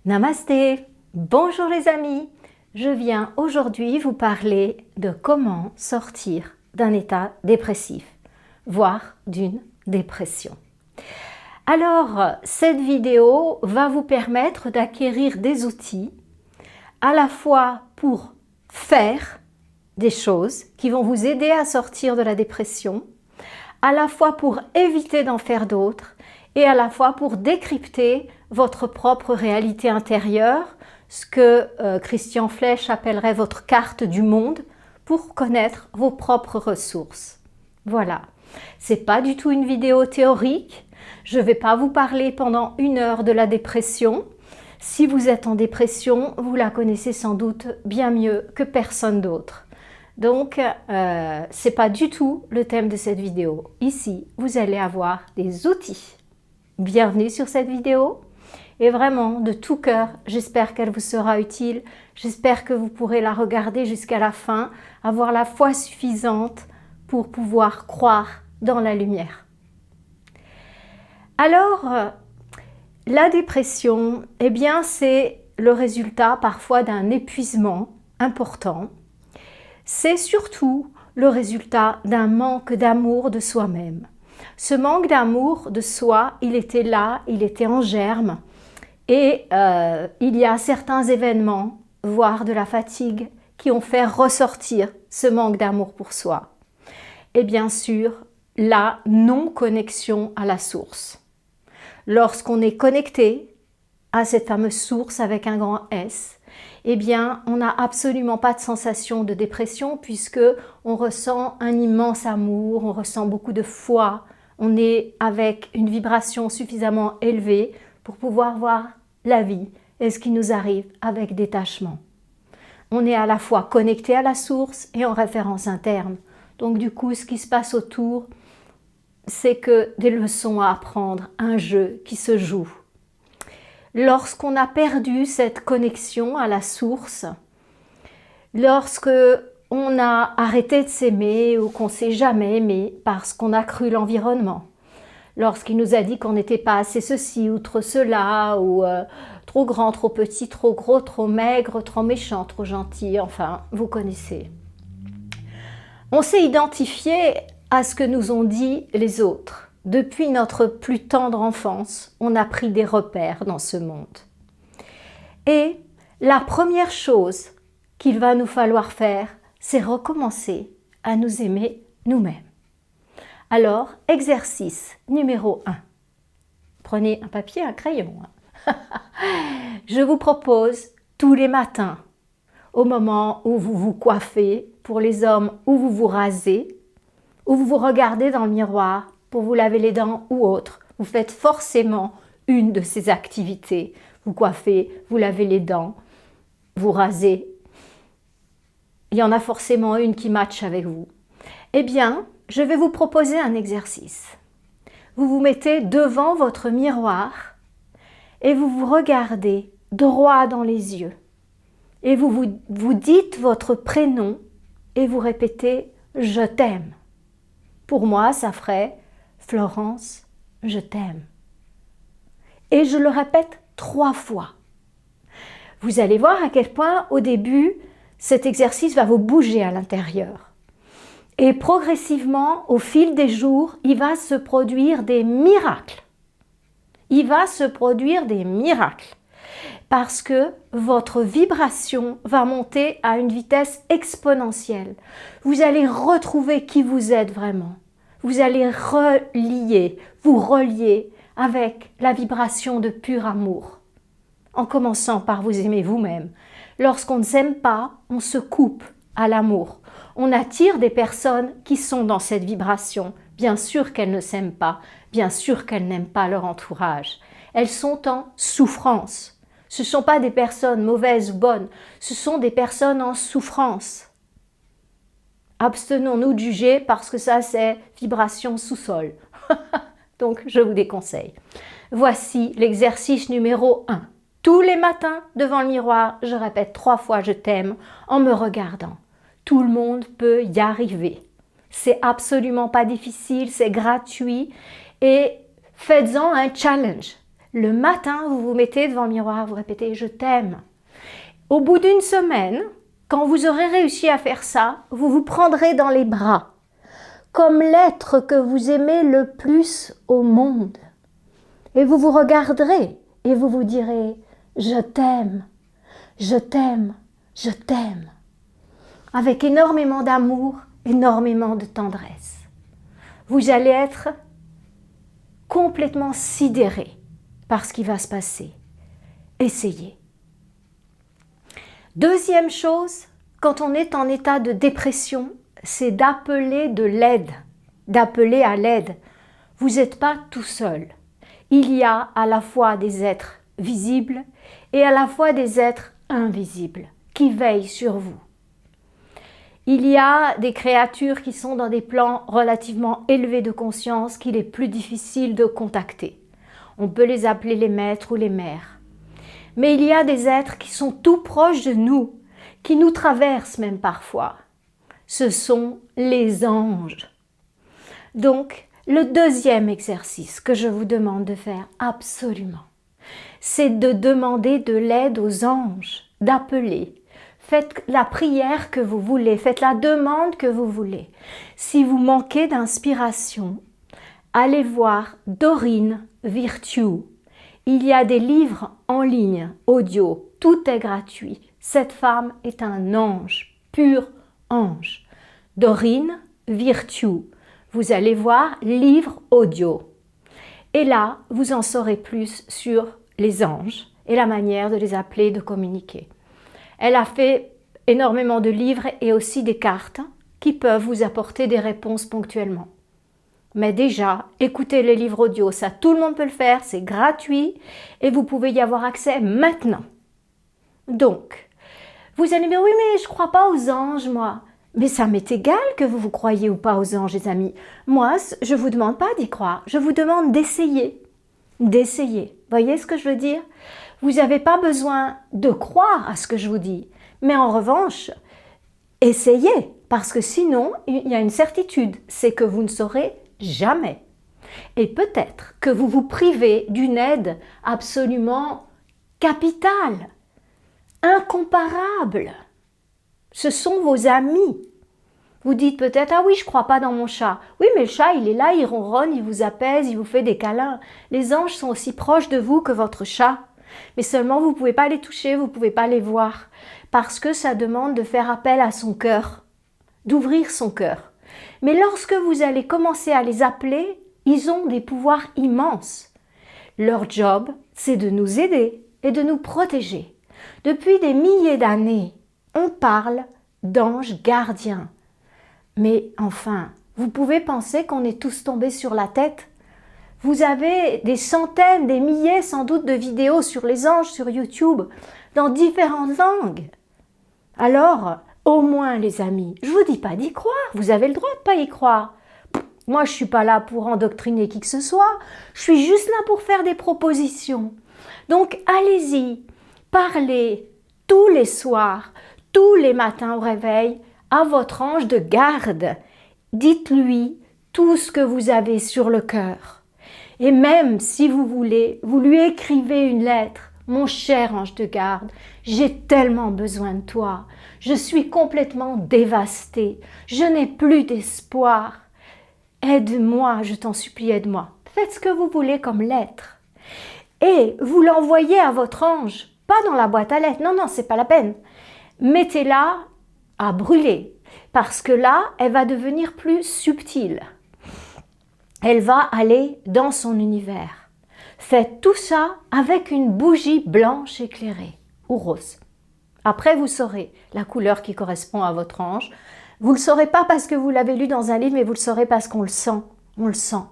Namasté, bonjour les amis, je viens aujourd'hui vous parler de comment sortir d'un état dépressif, voire d'une dépression. Alors, cette vidéo va vous permettre d'acquérir des outils à la fois pour faire des choses qui vont vous aider à sortir de la dépression, à la fois pour éviter d'en faire d'autres et à la fois pour décrypter votre propre réalité intérieure, ce que Christian Flech appellerait votre carte du monde, pour connaître vos propres ressources. Voilà, c'est pas du tout une vidéo théorique, je ne vais pas vous parler pendant 1 heure de la dépression. Si vous êtes en dépression, vous la connaissez sans doute bien mieux que personne d'autre. Donc, c'est pas du tout le thème de cette vidéo. Ici, vous allez avoir des outils. Bienvenue sur cette vidéo et vraiment de tout cœur, j'espère qu'elle vous sera utile. J'espère que vous pourrez la regarder jusqu'à la fin, avoir la foi suffisante pour pouvoir croire dans la lumière. Alors, la dépression, eh bien, c'est le résultat parfois d'un épuisement important. C'est surtout le résultat d'un manque d'amour de soi-même. Ce manque d'amour de soi, il était là, il était en germe. Et il y a certains événements, voire de la fatigue, qui ont fait ressortir ce manque d'amour pour soi. Et bien sûr, la non-connexion à la source. Lorsqu'on est connecté à cette fameuse source avec un grand S, eh bien, on n'a absolument pas de sensation de dépression puisque on ressent un immense amour, on ressent beaucoup de foi, on est avec une vibration suffisamment élevée pour pouvoir voir la vie et ce qui nous arrive avec détachement. On est à la fois connecté à la source et en référence interne. Donc du coup, ce qui se passe autour, c'est que des leçons à apprendre, un jeu qui se joue. Lorsqu'on a perdu cette connexion à la source, lorsque on a arrêté de s'aimer ou qu'on ne s'est jamais aimé parce qu'on a cru l'environnement, lorsqu'il nous a dit qu'on n'était pas assez ceci ou trop cela, ou trop grand, trop petit, trop gros, trop maigre, trop méchant, trop gentil, enfin, vous connaissez. On s'est identifié à ce que nous ont dit les autres. Depuis notre plus tendre enfance, on a pris des repères dans ce monde. Et la première chose qu'il va nous falloir faire, c'est recommencer à nous aimer nous-mêmes. Alors, exercice numéro 1. Prenez un papier, un crayon. Je vous propose tous les matins, au moment où vous vous coiffez, pour les hommes, où vous vous rasez, où vous vous regardez dans le miroir pour vous laver les dents ou autre, vous faites forcément une de ces activités. Vous coiffez, vous lavez les dents, vous rasez. Il y en a forcément une qui matche avec vous. Eh bien, je vais vous proposer un exercice. Vous vous mettez devant votre miroir et vous vous regardez droit dans les yeux. Et vous dites votre prénom et vous répétez « Je t'aime ». Pour moi, ça ferait « Florence, je t'aime ». Et je le répète 3 fois. Vous allez voir à quel point, au début, cet exercice va vous bouger à l'intérieur. Et progressivement, au fil des jours, il va se produire des miracles. Il va se produire des miracles. Parce que votre vibration va monter à une vitesse exponentielle. Vous allez retrouver qui vous êtes vraiment. Vous allez vous relier avec la vibration de pur amour. En commençant par vous aimer vous-même. Lorsqu'on ne s'aime pas, on se coupe à l'amour. On attire des personnes qui sont dans cette vibration. Bien sûr qu'elles ne s'aiment pas, bien sûr qu'elles n'aiment pas leur entourage. Elles sont en souffrance. Ce ne sont pas des personnes mauvaises ou bonnes, ce sont des personnes en souffrance. Abstenons-nous de juger parce que ça c'est vibration sous-sol. Donc je vous déconseille. Voici l'exercice numéro 1. Tous les matins devant le miroir, je répète 3 fois je t'aime en me regardant. Tout le monde peut y arriver. C'est absolument pas difficile, c'est gratuit et faites-en un challenge. Le matin, vous vous mettez devant le miroir, vous répétez « je t'aime ». Au bout d'une semaine, quand vous aurez réussi à faire ça, vous vous prendrez dans les bras, comme l'être que vous aimez le plus au monde. Et vous vous regarderez et vous vous direz « je t'aime, je t'aime, je t'aime ». Avec énormément d'amour, énormément de tendresse. Vous allez être complètement sidéré par ce qui va se passer. Essayez. Deuxième chose, quand on est en état de dépression, c'est d'appeler de l'aide, d'appeler à l'aide. Vous n'êtes pas tout seul. Il y a à la fois des êtres visibles et à la fois des êtres invisibles qui veillent sur vous. Il y a des créatures qui sont dans des plans relativement élevés de conscience qu'il est plus difficile de contacter. On peut les appeler les maîtres ou les mères. Mais il y a des êtres qui sont tout proches de nous, qui nous traversent même parfois. Ce sont les anges. Donc, le deuxième exercice que je vous demande de faire absolument, c'est de demander de l'aide aux anges, d'appeler. Faites la prière que vous voulez, faites la demande que vous voulez. Si vous manquez d'inspiration, allez voir Dorine Virtue. Il y a des livres en ligne, audio, tout est gratuit. Cette femme est un ange, pur ange. Dorine Virtue. Vous allez voir livre audio. Et là, vous en saurez plus sur les anges et la manière de les appeler, de communiquer. Elle a fait énormément de livres et aussi des cartes qui peuvent vous apporter des réponses ponctuellement. Mais déjà, écoutez les livres audio, ça tout le monde peut le faire, c'est gratuit et vous pouvez y avoir accès maintenant. Donc, vous allez me dire, oui mais je ne crois pas aux anges moi. Mais ça m'est égal que vous croyez ou pas aux anges les amis. Moi, je ne vous demande pas d'y croire, je vous demande d'essayer. D'essayer. Voyez ce que je veux dire? Vous n'avez pas besoin de croire à ce que je vous dis. Mais en revanche, essayez. Parce que sinon, il y a une certitude, c'est que vous ne saurez jamais. Et peut-être que vous vous privez d'une aide absolument capitale, incomparable. Ce sont vos amis. Vous dites peut-être, ah oui, je ne crois pas dans mon chat. Oui, mais le chat, il est là, il ronronne, il vous apaise, il vous fait des câlins. Les anges sont aussi proches de vous que votre chat. Mais seulement, vous ne pouvez pas les toucher, vous ne pouvez pas les voir. Parce que ça demande de faire appel à son cœur, d'ouvrir son cœur. Mais lorsque vous allez commencer à les appeler, ils ont des pouvoirs immenses. Leur job, c'est de nous aider et de nous protéger. Depuis des milliers d'années, on parle d'anges gardiens. Mais enfin, vous pouvez penser qu'on est tous tombés sur la tête? Vous avez des centaines, des milliers sans doute de vidéos sur les anges sur YouTube, dans différentes langues. Alors, au moins les amis, je ne vous dis pas d'y croire, vous avez le droit de ne pas y croire. Moi, je ne suis pas là pour endoctriner qui que ce soit, je suis juste là pour faire des propositions. Donc, allez-y, parlez tous les soirs, tous les matins au réveil, à votre ange de garde. Dites-lui tout ce que vous avez sur le cœur. Et même si vous voulez, vous lui écrivez une lettre. Mon cher ange de garde, j'ai tellement besoin de toi. Je suis complètement dévastée. Je n'ai plus d'espoir. Aide-moi, je t'en supplie, aide-moi. Faites ce que vous voulez comme lettre. Et vous l'envoyez à votre ange, pas dans la boîte à lettres. Non, non, c'est pas la peine. Mettez-la à brûler, parce que là, elle va devenir plus subtile. Elle va aller dans son univers. Faites tout ça avec une bougie blanche éclairée ou rose. Après, vous saurez la couleur qui correspond à votre ange. Vous ne le saurez pas parce que vous l'avez lu dans un livre, mais vous le saurez parce qu'on le sent. On le sent.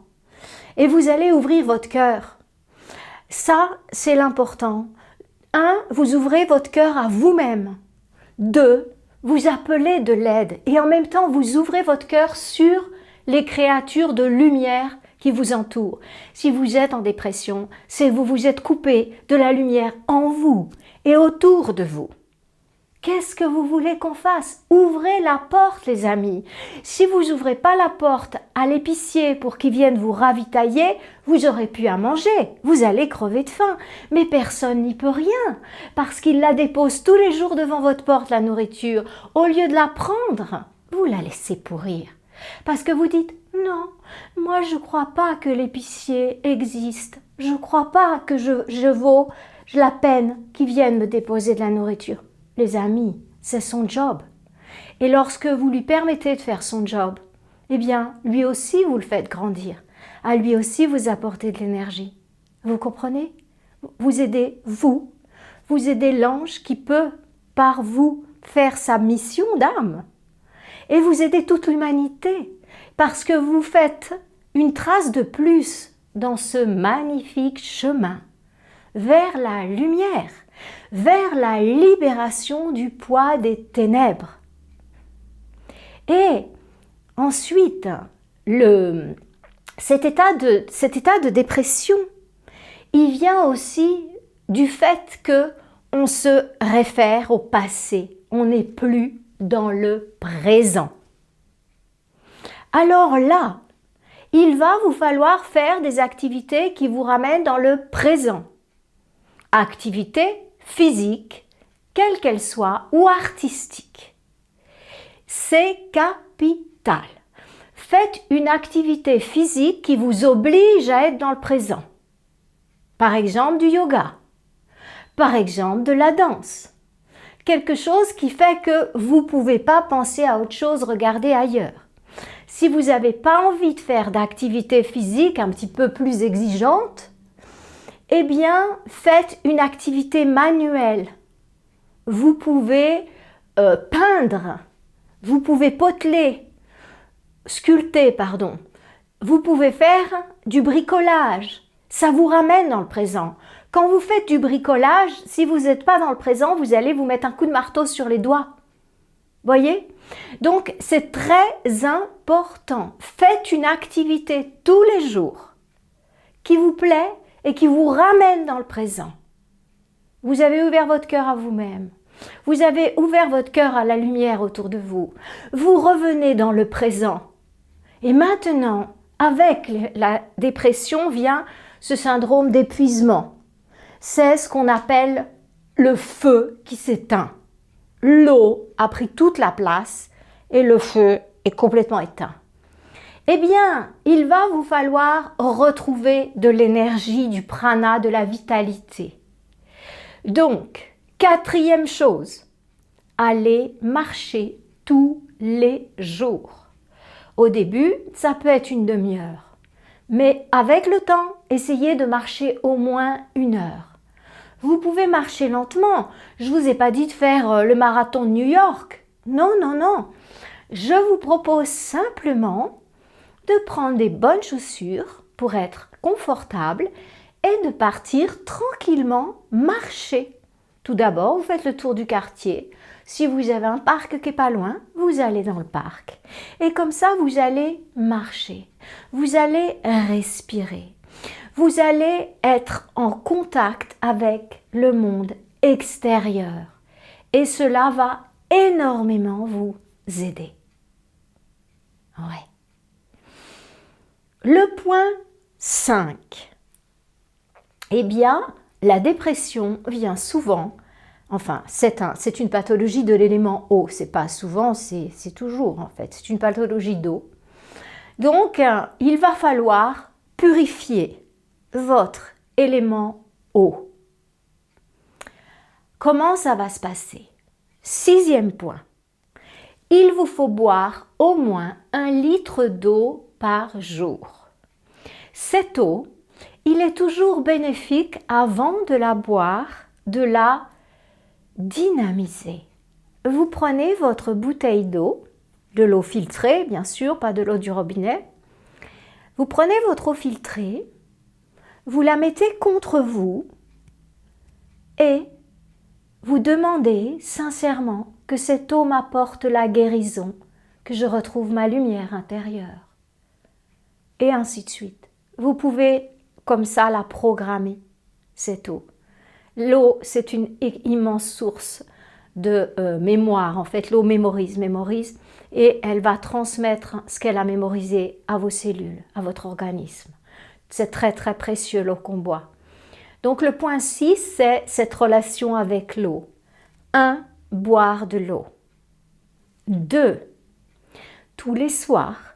Et vous allez ouvrir votre cœur. Ça, c'est l'important. 1, vous ouvrez votre cœur à vous-même. 2, vous appelez de l'aide. Et en même temps, vous ouvrez votre cœur sur les créatures de lumière qui vous entourent. Si vous êtes en dépression, c'est que vous vous êtes coupé de la lumière en vous et autour de vous. Qu'est-ce que vous voulez qu'on fasse? Ouvrez la porte, les amis. Si vous n'ouvrez pas la porte à l'épicier pour qu'il vienne vous ravitailler, vous aurez pu à manger. Vous allez crever de faim. Mais personne n'y peut rien, parce qu'il la dépose tous les jours devant votre porte, la nourriture. Au lieu de la prendre, vous la laissez pourrir. Parce que vous dites, non, moi je ne crois pas que l'épicier existe. Je ne crois pas que je vaux la peine qu'il vienne me déposer de la nourriture. Les amis, c'est son job. Et lorsque vous lui permettez de faire son job, eh bien, lui aussi, vous le faites grandir. À lui aussi, vous apportez de l'énergie. Vous comprenez? Vous aidez vous aidez l'ange qui peut, par vous, faire sa mission d'âme. Et vous aidez toute l'humanité, parce que vous faites une trace de plus dans ce magnifique chemin vers la lumière, vers la libération du poids des ténèbres. Et ensuite, cet état de dépression, il vient aussi du fait que on se réfère au passé, on n'est plus dans le présent. Alors là, il va vous falloir faire des activités qui vous ramènent dans le présent. Activités physiques, quelles qu'elles soient, ou artistiques. C'est capital. Faites une activité physique qui vous oblige à être dans le présent. Par exemple, du yoga. Par exemple, de la danse. Quelque chose qui fait que vous ne pouvez pas penser à autre chose, regarder ailleurs. Si vous n'avez pas envie de faire d'activité physique un petit peu plus exigeante, eh bien, faites une activité manuelle. Vous pouvez peindre, vous pouvez sculpter, pardon. Vous pouvez faire du bricolage. Ça vous ramène dans le présent. Quand vous faites du bricolage, si vous n'êtes pas dans le présent, vous allez vous mettre un coup de marteau sur les doigts. Voyez? Donc, c'est très important. Faites une activité tous les jours qui vous plaît et qui vous ramène dans le présent. Vous avez ouvert votre cœur à vous-même. Vous avez ouvert votre cœur à la lumière autour de vous. Vous revenez dans le présent. Et maintenant, avec la dépression vient ce syndrome d'épuisement. C'est ce qu'on appelle le feu qui s'éteint. L'eau a pris toute la place et le feu est complètement éteint. Eh bien, il va vous falloir retrouver de l'énergie, du prana, de la vitalité. Donc, quatrième chose, allez marcher tous les jours. Au début, ça peut être une demi-heure. Mais avec le temps, essayez de marcher au moins 1 heure. Vous pouvez marcher lentement. Je ne vous ai pas dit de faire le marathon de New York. Non, non, non. Je vous propose simplement de prendre des bonnes chaussures pour être confortable et de partir tranquillement marcher. Tout d'abord, vous faites le tour du quartier. Si vous avez un parc qui n'est pas loin, vous allez dans le parc. Et comme ça, vous allez marcher. Vous allez respirer. Vous allez être en contact avec le monde extérieur. Et cela va énormément vous aider. Ouais. Le point 5. Eh bien, la dépression vient souvent, enfin, c'est une pathologie de l'élément eau. C'est pas souvent, c'est toujours en fait. C'est une pathologie d'eau. Donc, il va falloir purifier votre élément eau. Comment ça va se passer? 6e point. Il vous faut boire au moins 1 litre d'eau par jour. Cette eau, il est toujours bénéfique avant de la boire, de la dynamiser. Vous prenez votre bouteille d'eau, de l'eau filtrée bien sûr, pas de l'eau du robinet. Vous prenez votre eau filtrée, vous la mettez contre vous et vous demandez sincèrement que cette eau m'apporte la guérison, que je retrouve ma lumière intérieure. Et ainsi de suite. Vous pouvez comme ça la programmer, cette eau. L'eau, c'est une immense source de mémoire. En fait, l'eau mémorise, et elle va transmettre ce qu'elle a mémorisé à vos cellules, à votre organisme. C'est très très précieux l'eau qu'on boit. Donc le point 6, c'est cette relation avec l'eau. 1. Boire de l'eau. 2. Tous les soirs,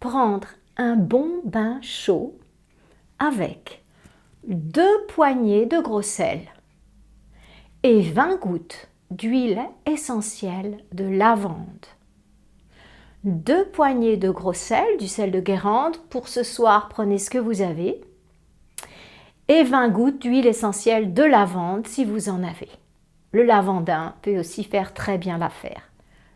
prendre un bon bain chaud avec 2 poignées de gros sel et 20 gouttes d'huile essentielle de lavande. 2 poignées de gros sel, du sel de Guérande. Pour ce soir, prenez ce que vous avez. Et 20 gouttes d'huile essentielle de lavande si vous en avez. Le lavandin peut aussi faire très bien l'affaire.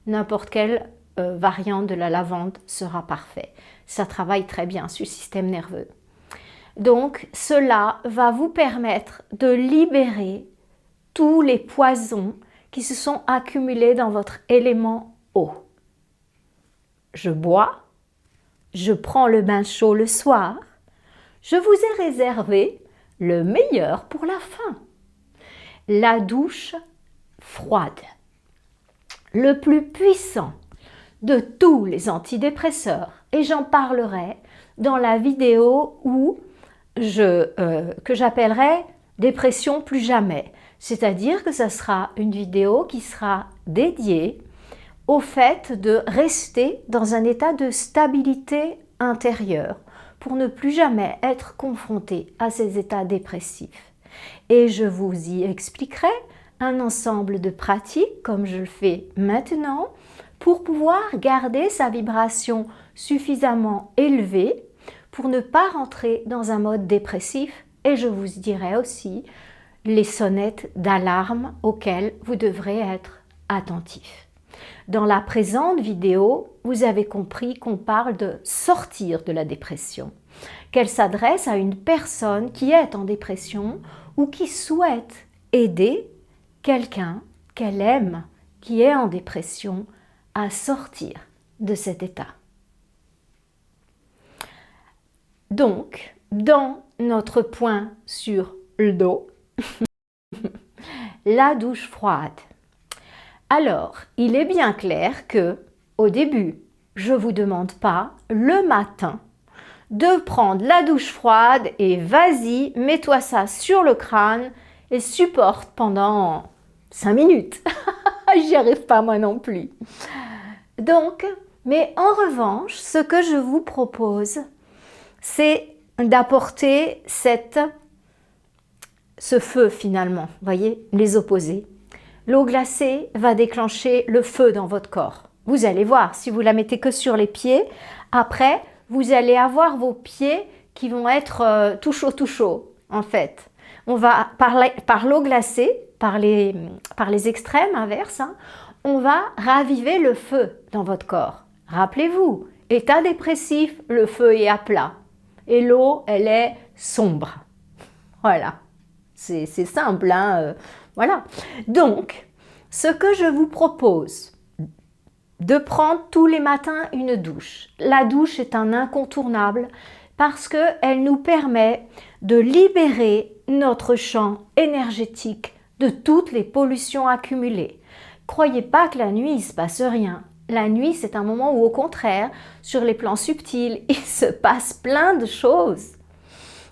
N'importe quelle variante de la lavande sera parfait. Ça travaille très bien sur le système nerveux. Donc, cela va vous permettre de libérer tous les poisons qui se sont accumulés dans votre élément eau. Je bois, je prends le bain chaud le soir, je vous ai réservé le meilleur pour la fin. La douche froide, le plus puissant de tous les antidépresseurs, et j'en parlerai dans la vidéo que j'appellerai dépression plus jamais. C'est-à-dire que ce sera une vidéo qui sera dédiée au fait de rester dans un état de stabilité intérieure pour ne plus jamais être confronté à ces états dépressifs. Et je vous y expliquerai un ensemble de pratiques, comme je le fais maintenant, pour pouvoir garder sa vibration suffisamment élevée pour ne pas rentrer dans un mode dépressif. Et je vous dirai aussi les sonnettes d'alarme auxquelles vous devrez être attentif. Dans la présente vidéo, vous avez compris qu'on parle de sortir de la dépression, qu'elle s'adresse à une personne qui est en dépression ou qui souhaite aider quelqu'un qu'elle aime, qui est en dépression, à sortir de cet état. Donc, dans notre point sur l'eau, la douche froide. Alors, il est bien clair que, au début, je ne vous demande pas, le matin, de prendre la douche froide et vas-y, mets-toi ça sur le crâne et supporte pendant 5 minutes. J'y arrive pas moi non plus. Donc, mais en revanche, ce que je vous propose, c'est d'apporter ce feu finalement, voyez, les opposés. L'eau glacée va déclencher le feu dans votre corps. Vous allez voir, si vous la mettez que sur les pieds, après, vous allez avoir vos pieds qui vont être tout chaud, en fait. On va, par l'eau glacée, par les extrêmes inverses, hein, on va raviver le feu dans votre corps. Rappelez-vous, état dépressif, le feu est à plat. Et l'eau, elle est sombre. Voilà. C'est simple, hein, voilà. Donc, ce que je vous propose, de prendre tous les matins une douche. La douche est un incontournable parce qu'elle nous permet de libérer notre champ énergétique de toutes les pollutions accumulées. Croyez pas que la nuit, il ne se passe rien. La nuit, c'est un moment où, au contraire, sur les plans subtils, il se passe plein de choses.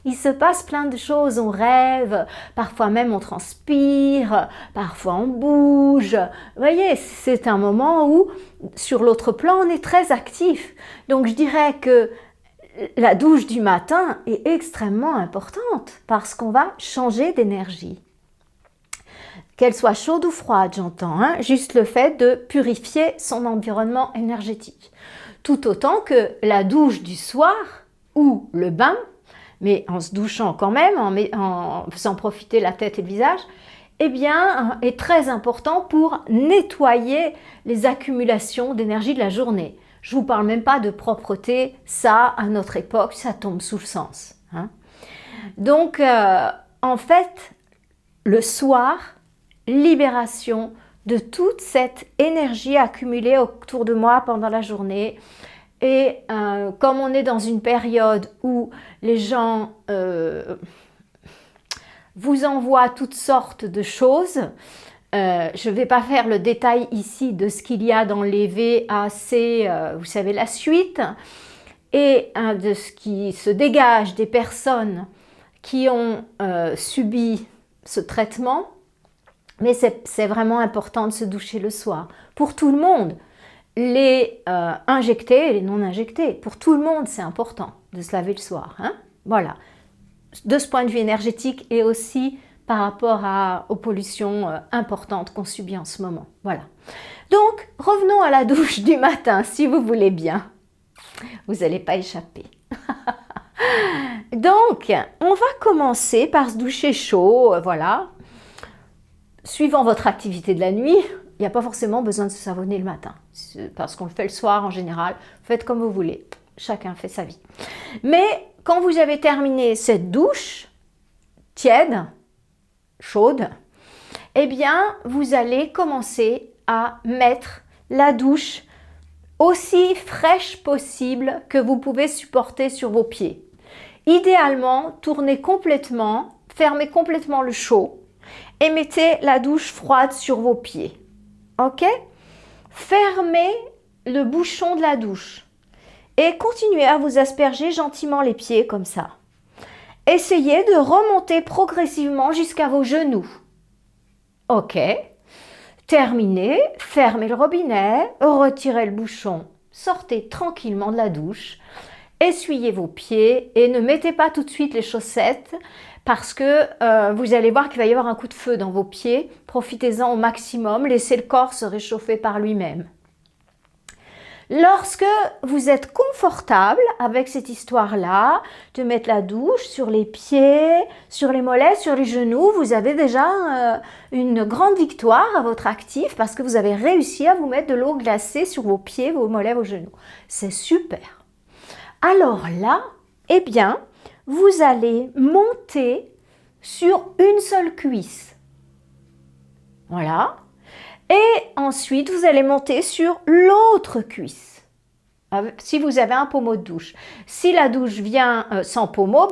Il se passe plein de choses, on rêve, parfois même on transpire, parfois on bouge. Vous voyez, c'est un moment où, sur l'autre plan, on est très actif. Donc je dirais que la douche du matin est extrêmement importante parce qu'on va changer d'énergie. Qu'elle soit chaude ou froide, j'entends, hein, juste le fait de purifier son environnement énergétique. Tout autant que la douche du soir ou le bain, mais en se douchant quand même, en faisant profiter la tête et le visage, eh bien, est très important pour nettoyer les accumulations d'énergie de la journée. Je ne vous parle même pas de propreté, ça, à notre époque, ça tombe sous le sens. Hein. Donc, en fait, le soir, libération de toute cette énergie accumulée autour de moi pendant la journée. Et comme on est dans une période où les gens vous envoient toutes sortes de choses, Je ne vais pas faire le détail ici de ce qu'il y a dans les VAC, vous savez, la suite, et de ce qui se dégage des personnes qui ont subi ce traitement. Mais c'est vraiment important de se doucher le soir. Pour tout le monde, les injectés et les non injectés, pour tout le monde, c'est important de se laver le soir. Hein? Voilà. De ce point de vue énergétique et aussi par rapport aux pollutions importantes qu'on subit en ce moment. Voilà. Donc, revenons à la douche du matin, si vous voulez bien. Vous n'allez pas échapper. Donc, on va commencer par se doucher chaud, voilà. Suivant votre activité de la nuit, il n'y a pas forcément besoin de se savonner le matin. Parce qu'on le fait le soir en général. Faites comme vous voulez. Chacun fait sa vie. Mais quand vous avez terminé cette douche tiède, chaude, eh bien, vous allez commencer à mettre la douche aussi fraîche possible que vous pouvez supporter sur vos pieds. Idéalement, tournez complètement, fermez complètement le chaud et mettez la douche froide sur vos pieds. Ok? Fermez le bouchon de la douche et continuez à vous asperger gentiment les pieds comme ça. Essayez de remonter progressivement jusqu'à vos genoux. Ok. Terminez, fermez le robinet, retirez le bouchon, sortez tranquillement de la douche, essuyez vos pieds et ne mettez pas tout de suite les chaussettes parce que vous allez voir qu'il va y avoir un coup de feu dans vos pieds. Profitez-en au maximum, laissez le corps se réchauffer par lui-même. Lorsque vous êtes confortable avec cette histoire-là, de mettre la douche sur les pieds, sur les mollets, sur les genoux, vous avez déjà une grande victoire à votre actif parce que vous avez réussi à vous mettre de l'eau glacée sur vos pieds, vos mollets, vos genoux. C'est super. Alors là, eh bien, vous allez monter sur une seule cuisse. Voilà. Et ensuite, vous allez monter sur l'autre cuisse. Si vous avez un pommeau de douche. Si la douche vient sans pommeau,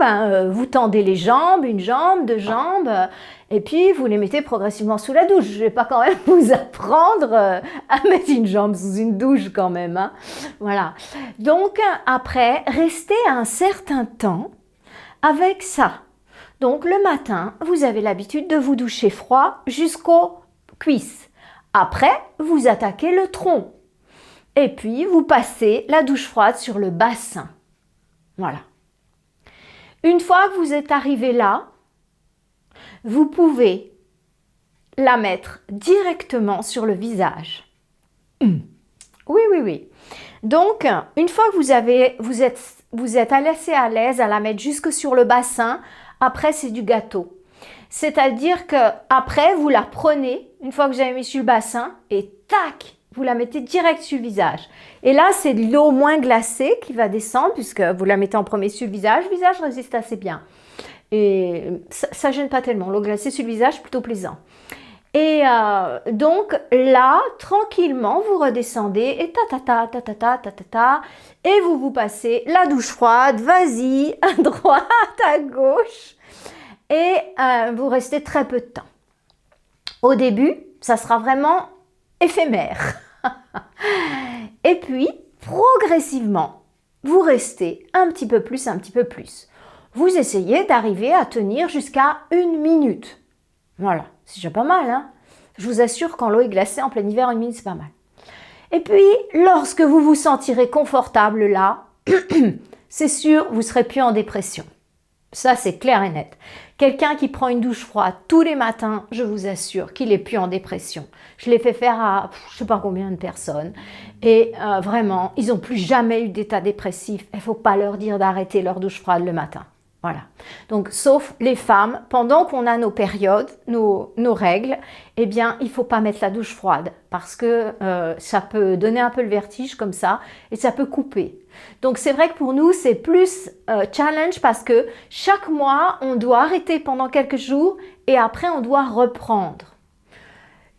vous tendez les jambes, une jambe, deux jambes, et puis vous les mettez progressivement sous la douche. Je ne vais pas quand même vous apprendre à mettre une jambe sous une douche quand même. Hein. Voilà. Donc après, restez un certain temps avec ça. Donc le matin, vous avez l'habitude de vous doucher froid jusqu'aux cuisses. Après, vous attaquez le tronc. Et puis, vous passez la douche froide sur le bassin. Voilà. Une fois que vous êtes arrivé là, vous pouvez la mettre directement sur le visage. Oui, oui, oui. Donc, une fois que vous êtes assez à l'aise à la mettre jusque sur le bassin, après, c'est du gâteau. C'est-à-dire qu'après, vous la prenez, une fois que vous avez mis sur le bassin, et tac, vous la mettez direct sur le visage. Et là, c'est de l'eau moins glacée qui va descendre, puisque vous la mettez en premier sur le visage résiste assez bien. Et ça ne gêne pas tellement. L'eau glacée sur le visage, plutôt plaisant. Et donc là, tranquillement, vous redescendez et et vous passez la douche froide, vas-y, à droite, à gauche. Et vous restez très peu de temps. Au début, ça sera vraiment éphémère. Et puis, progressivement, vous restez un petit peu plus. Vous essayez d'arriver à tenir jusqu'à 1 minute. Voilà, c'est déjà pas mal. Hein? Je vous assure, quand l'eau est glacée en plein hiver, 1 minute, c'est pas mal. Et puis, lorsque vous vous sentirez confortable là, c'est sûr, vous ne serez plus en dépression. Ça, c'est clair et net. Quelqu'un qui prend une douche froide tous les matins, je vous assure qu'il n'est plus en dépression. Je l'ai fait faire à je ne sais pas combien de personnes. Et vraiment, ils n'ont plus jamais eu d'état dépressif. Il ne faut pas leur dire d'arrêter leur douche froide le matin. Voilà. Donc, sauf les femmes, pendant qu'on a nos périodes, nos règles, eh bien, il ne faut pas mettre la douche froide parce que ça peut donner un peu le vertige comme ça et ça peut couper. Donc, c'est vrai que pour nous, c'est plus challenge parce que chaque mois, on doit arrêter pendant quelques jours et après, on doit reprendre.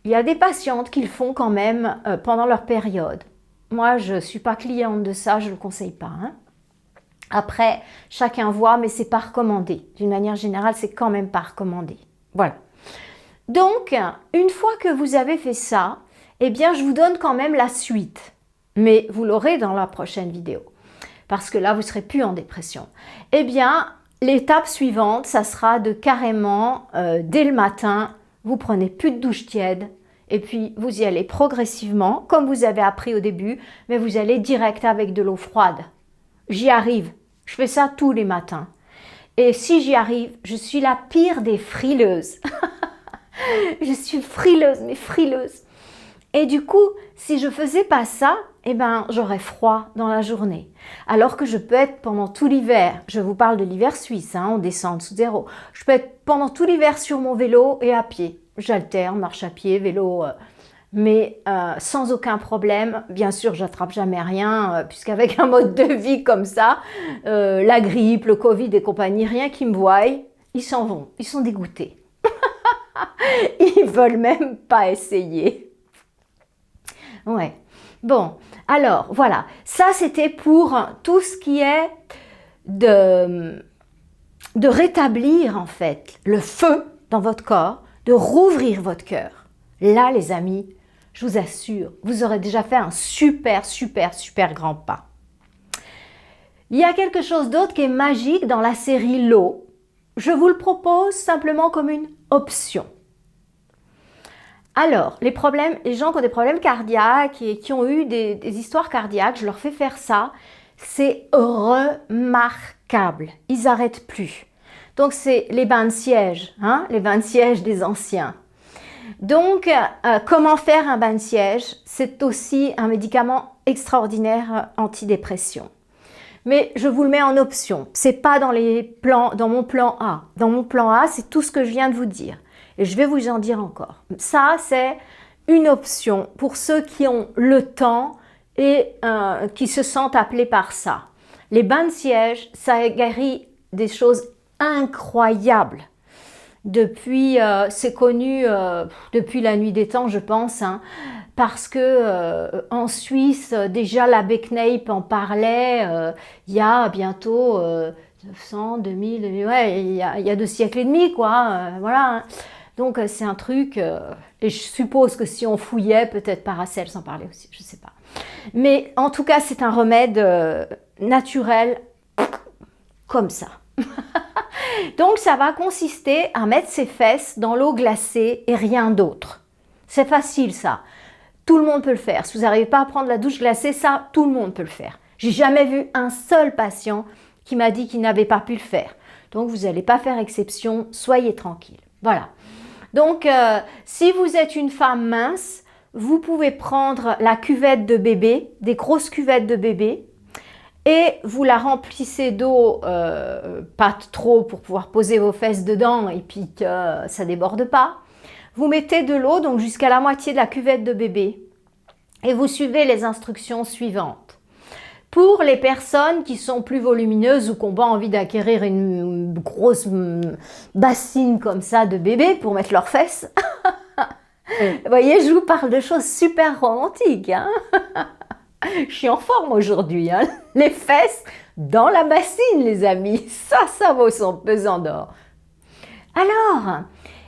Il y a des patientes qui le font quand même pendant leur période. Moi, je ne suis pas cliente de ça, je ne le conseille pas. Hein. Après, chacun voit, mais c'est pas recommandé. D'une manière générale, c'est quand même pas recommandé. Voilà. Donc, une fois que vous avez fait ça, eh bien, je vous donne quand même la suite. Mais vous l'aurez dans la prochaine vidéo. Parce que là, vous ne serez plus en dépression. Eh bien, l'étape suivante, ça sera de carrément, dès le matin, vous prenez plus de douche tiède. Et puis, vous y allez progressivement, comme vous avez appris au début, mais vous allez direct avec de l'eau froide. J'y arrive. Je fais ça tous les matins. Et si j'y arrive, je suis la pire des frileuses. Je suis frileuse, mais frileuse. Et du coup, si je faisais pas ça, eh ben, j'aurais froid dans la journée. Alors que je peux être pendant tout l'hiver, je vous parle de l'hiver suisse, hein, on descend en dessous de zéro. Je peux être pendant tout l'hiver sur mon vélo et à pied. J'alterne, marche à pied, vélo, mais sans aucun problème. Bien sûr, j'attrape jamais rien, puisqu'avec un mode de vie comme ça, la grippe, le Covid et compagnie, rien qui me voient, ils s'en vont, ils sont dégoûtés. Ils veulent même pas essayer. Ouais. Bon, alors voilà, ça c'était pour tout ce qui est de rétablir en fait le feu dans votre corps, de rouvrir votre cœur. Là les amis, je vous assure, vous aurez déjà fait un super grand pas. Il y a quelque chose d'autre qui est magique dans la série L'eau. Je vous le propose simplement comme une option. Alors, les gens qui ont des problèmes cardiaques et qui ont eu des histoires cardiaques, je leur fais faire ça. C'est remarquable. Ils n'arrêtent plus. Donc, c'est les bains de siège, hein, les bains de siège des anciens. Donc, comment faire un bain de siège? C'est aussi un médicament extraordinaire antidépression. Mais je vous le mets en option. C'est pas dans mon plan A. Dans mon plan A, c'est tout ce que je viens de vous dire. Et je vais vous en dire encore. Ça, c'est une option pour ceux qui ont le temps et qui se sentent appelés par ça. Les bains de siège, ça guérit des choses incroyables. C'est connu depuis la nuit des temps, je pense, hein, parce que en Suisse, déjà l'abbé Kneipp en parlait il y a bientôt 900, 2000, ouais, il y a 2 siècles et demi, quoi, voilà. Donc c'est un truc, et je suppose que si on fouillait, peut-être Paracel s'en parlait aussi, je ne sais pas. Mais en tout cas, c'est un remède naturel comme ça. Donc ça va consister à mettre ses fesses dans l'eau glacée et rien d'autre. C'est facile ça. Tout le monde peut le faire. Si vous n'arrivez pas à prendre la douche glacée, ça, tout le monde peut le faire. J'ai jamais vu un seul patient qui m'a dit qu'il n'avait pas pu le faire. Donc vous n'allez pas faire exception, soyez tranquille. Voilà. Donc si vous êtes une femme mince, vous pouvez prendre la cuvette de bébé, des grosses cuvettes de bébé, et vous la remplissez d'eau, pas trop pour pouvoir poser vos fesses dedans et puis que ça déborde pas. Vous mettez de l'eau donc jusqu'à la moitié de la cuvette de bébé et vous suivez les instructions suivantes. Pour les personnes qui sont plus volumineuses ou qui n'ont pas envie d'acquérir une grosse bassine comme ça de bébé pour mettre leurs fesses, vous voyez, je vous parle de choses super romantiques, hein. Je suis en forme aujourd'hui, hein. Les fesses dans la bassine, les amis. Ça vaut son pesant d'or. Alors,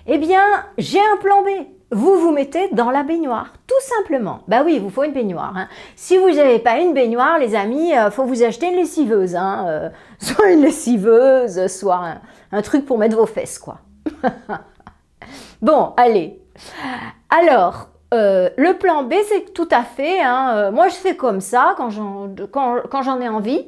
eh bien, j'ai un plan B. Vous vous mettez dans la baignoire, tout simplement. Bah oui, il vous faut une baignoire, hein. Si vous n'avez pas une baignoire, les amis, faut vous acheter une lessiveuse, hein. Soit une lessiveuse, soit un truc pour mettre vos fesses, quoi. Bon, allez. Alors, le plan B, c'est tout à fait, hein, moi je fais comme ça quand j'en ai envie.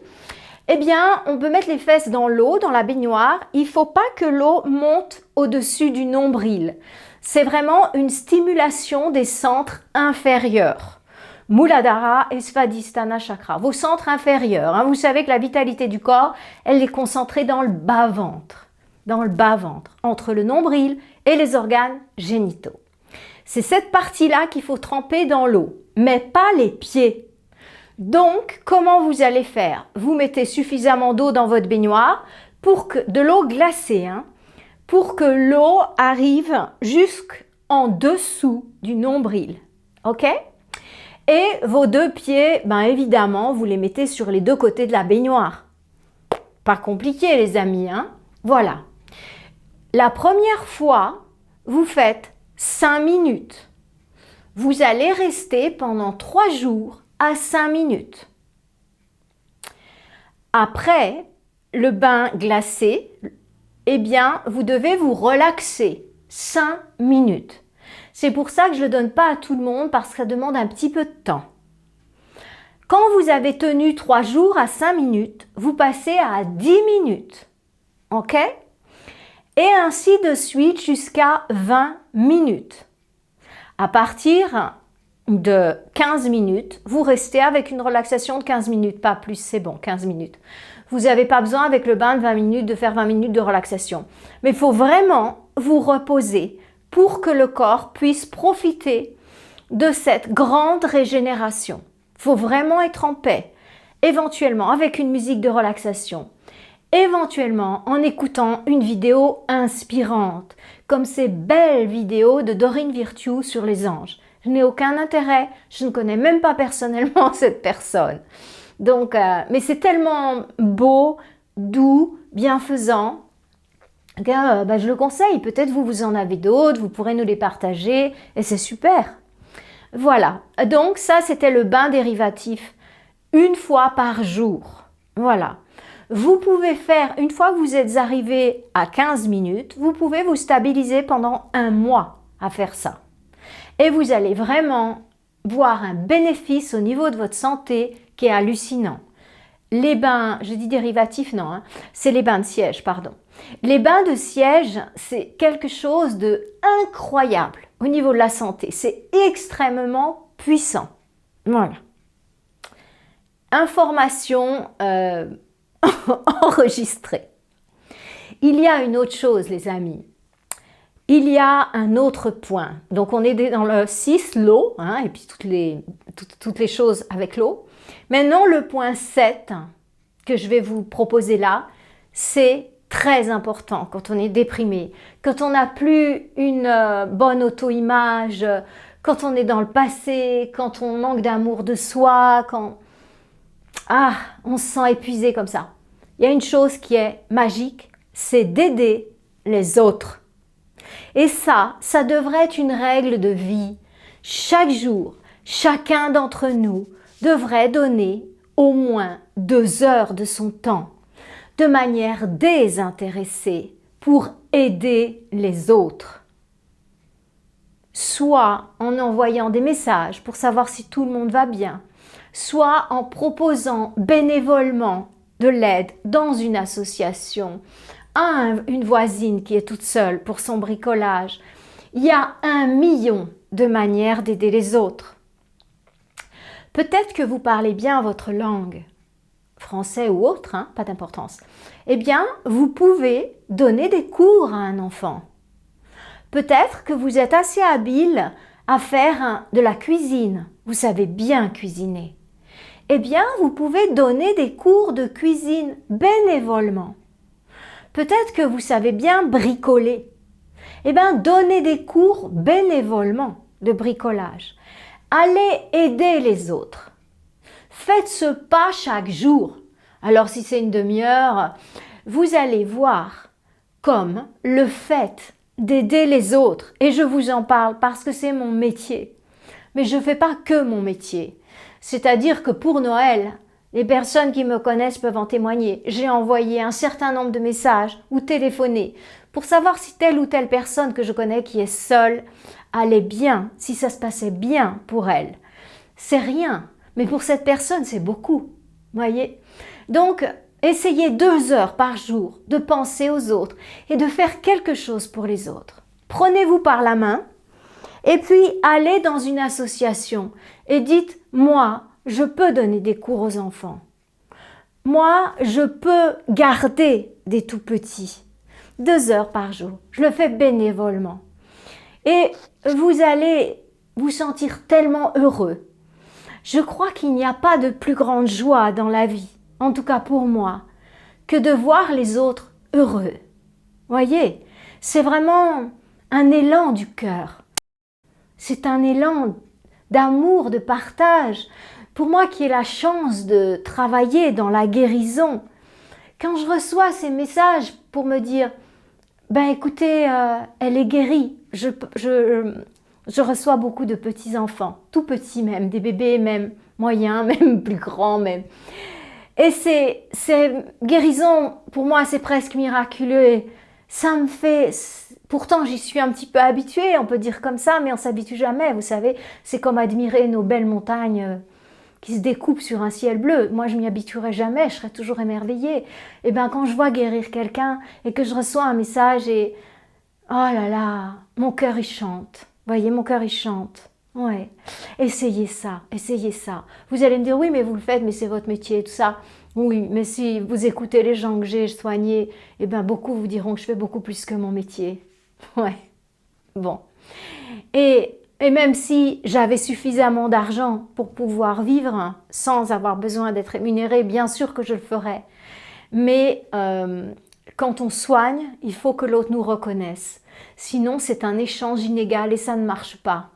Eh bien, on peut mettre les fesses dans l'eau, dans la baignoire. Il ne faut pas que l'eau monte au-dessus du nombril. C'est vraiment une stimulation des centres inférieurs. Muladhara et Svadhisthana chakra, vos centres inférieurs. Hein, vous savez que la vitalité du corps, elle est concentrée dans le bas-ventre. Dans le bas-ventre, entre le nombril et les organes génitaux. C'est cette partie-là qu'il faut tremper dans l'eau, mais pas les pieds. Donc, comment vous allez faire? Vous mettez suffisamment d'eau dans votre baignoire, de l'eau glacée, hein, pour que l'eau arrive jusqu'en dessous du nombril. Ok? Et vos 2 pieds, ben évidemment, vous les mettez sur les 2 côtés de la baignoire. Pas compliqué, les amis, hein? Voilà. La première fois, vous faites 5 minutes. Vous allez rester pendant 3 jours à 5 minutes. Après le bain glacé, eh bien, vous devez vous relaxer 5 minutes. C'est pour ça que je ne le donne pas à tout le monde parce que ça demande un petit peu de temps. Quand vous avez tenu 3 jours à 5 minutes, vous passez à 10 minutes. OK? Et ainsi de suite jusqu'à 20 minutes. À partir de 15 minutes, vous restez avec une relaxation de 15 minutes, pas plus, c'est bon, 15 minutes. Vous n'avez pas besoin avec le bain de 20 minutes de faire 20 minutes de relaxation. Mais il faut vraiment vous reposer pour que le corps puisse profiter de cette grande régénération. Il faut vraiment être en paix, éventuellement avec une musique de relaxation, éventuellement en écoutant une vidéo inspirante, comme ces belles vidéos de Dorine Virtue sur les anges. Je n'ai aucun intérêt, je ne connais même pas personnellement cette personne. Donc, mais c'est tellement beau, doux, bienfaisant, que je le conseille. Peut-être vous en avez d'autres, vous pourrez nous les partager et c'est super. Voilà, donc ça c'était le bain dérivatif, une fois par jour. Voilà. Vous pouvez faire, une fois que vous êtes arrivé à 15 minutes, vous pouvez vous stabiliser pendant 1 mois à faire ça. Et vous allez vraiment voir un bénéfice au niveau de votre santé qui est hallucinant. Les bains, je dis dérivatifs, non, hein, c'est les bains de siège, pardon. Les bains de siège, c'est quelque chose de incroyable au niveau de la santé. C'est extrêmement puissant. Voilà. Information enregistrée. Il y a une autre chose, les amis. Il y a un autre point. Donc, on est dans le 6, l'eau, hein, et puis toutes les choses avec l'eau. Maintenant, le point 7 que je vais vous proposer là, c'est très important quand on est déprimé, quand on n'a plus une bonne auto-image, quand on est dans le passé, quand on manque d'amour de soi, quand on se sent épuisé comme ça. Il y a une chose qui est magique, c'est d'aider les autres. Et ça devrait être une règle de vie. Chaque jour, chacun d'entre nous devrait donner au moins 2 heures de son temps de manière désintéressée pour aider les autres. Soit en envoyant des messages pour savoir si tout le monde va bien, soit en proposant bénévolement de l'aide dans une association, à une voisine qui est toute seule pour son bricolage. Il y a 1 million de manières d'aider les autres. Peut-être que vous parlez bien votre langue, français ou autre, hein, pas d'importance. Eh bien, vous pouvez donner des cours à un enfant. Peut-être que vous êtes assez habile à faire de la cuisine. Vous savez bien cuisiner. Eh bien, vous pouvez donner des cours de cuisine bénévolement. Peut-être que vous savez bien bricoler. Eh bien, donnez des cours bénévolement de bricolage. Allez aider les autres. Faites ce pas chaque jour. Alors, si c'est une demi-heure, vous allez voir comme le fait d'aider les autres. Et je vous en parle parce que c'est mon métier. Mais je ne fais pas que mon métier. C'est-à-dire que pour Noël, les personnes qui me connaissent peuvent en témoigner. J'ai envoyé un certain nombre de messages ou téléphoné pour savoir si telle ou telle personne que je connais qui est seule allait bien, si ça se passait bien pour elle. C'est rien, mais pour cette personne, c'est beaucoup. Voyez? Donc, essayez 2 heures par jour de penser aux autres et de faire quelque chose pour les autres. Prenez-vous par la main et puis allez dans une association et dites « Moi, je peux donner des cours aux enfants. Moi, je peux garder des tout-petits. 2 heures par jour. Je le fais bénévolement. » Et vous allez vous sentir tellement heureux. Je crois qu'il n'y a pas de plus grande joie dans la vie, en tout cas pour moi, que de voir les autres heureux. Voyez, c'est vraiment un élan du cœur. C'est un élan d'amour, de partage. Pour moi qui ai la chance de travailler dans la guérison, quand je reçois ces messages pour me dire « Ben écoutez, elle est guérie », je reçois beaucoup de petits-enfants, tout petits même, des bébés même, moyens, même plus grands même. Et c'est guérison, pour moi, c'est presque miraculeux. Et ça me fait... Pourtant, j'y suis un petit peu habituée, on peut dire comme ça, mais on s'habitue jamais, vous savez. C'est comme admirer nos belles montagnes qui se découpent sur un ciel bleu. Moi, je m'y habituerai jamais, je serai toujours émerveillée. Et bien, quand je vois guérir quelqu'un et que je reçois un message et... Oh là là, mon cœur, il chante. Vous voyez, mon cœur, il chante. Ouais, essayez ça, essayez ça. Vous allez me dire, oui, mais vous le faites, mais c'est votre métier, tout ça. Oui, mais si vous écoutez les gens que j'ai soignés, eh bien, beaucoup vous diront que je fais beaucoup plus que mon métier. Ouais, bon. Et même si j'avais suffisamment d'argent pour pouvoir vivre sans avoir besoin d'être rémunérée, bien sûr que je le ferais. Mais quand on soigne, il faut que l'autre nous reconnaisse. Sinon, c'est un échange inégal et ça ne marche pas.